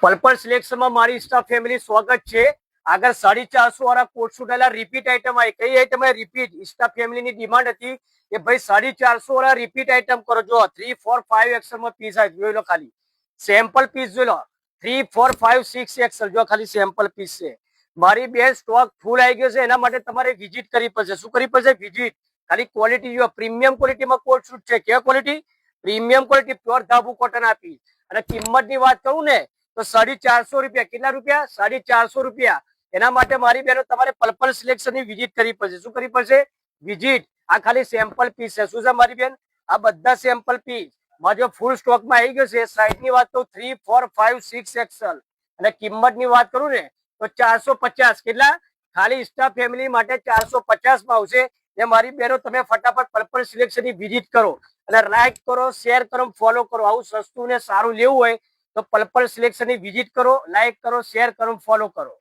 Purple સિલેક્શનમાં મારી staff family સ્વાગત છે. આગળ 450 વાળા કોટ શૂટ આવેલા રિપીટ આઈટમ આવી. કઈ આઈટમ રિપીટ? સ્ટાફ ફેમિલીની ડિમાન્ડ હતી કે ભાઈ 450 વાળા રિપીટ આઈટમ કરો. જો 3, 4, 5 એક્સેલમાં પીસ આવી જોઈ લો. ખાલી સેમ્પલ પીસ જોઈ લો. 3, 4, 5, 6 એક્સેલ જો ખાલી સેમ્પલ પીસ છે. મારી બેન સ્ટોક ફૂલ આવી ગયો છે. એના માટે તમારે વિઝિટ કરવી પડશે. શું કરવી પડશે? વિઝિટ. ખાલી ક્વોલિટી જો પ્રીમિયમ ક્વોલિટીમાં કોટ શૂટ છે. કેવા ક્વોલિટી? પ્રીમિયમ ક્વોલિટી પ્યોર ધાબુ કોટન આપી. અને કિંમતની વાત કરું ને તો 450 રૂપિયા. કેટલા રૂપિયા? 450 રૂપિયા. એના માટે મારી બહેનો તમારે પર્પલ સિલેક્શનની વિઝિટ કરવી પડશે. શું કરવી પડશે? વિઝિટ. આ ખાલી સેમ્પલ પીસ છે. શું છે મારી બેન? આ બધા સેમ્પલ પીસ જો ફૂલ સ્ટોકમાં આવી ગયો છે. સાઈઝની વાત તો 3, 4, 5, 6 એક્સેલ. અને કિંમતની વાત કરું ને તો 450. કેટલા? ખાલી સ્ટાફ ફેમિલી માટે 450 માં આવશે. એ મારી બહેનો તમે ફટાફટ પર્પલ સિલેક્શનની વિઝિટ કરો અને લાઈક કરો, શેર કરો, ફોલો કરો. આવું સસ્તું ને સારું લેવું હોય તો પર્પલ સિલેક્શનની વિઝિટ કરો, લાઈક કરો, શેર કરો, ફોલો કરો.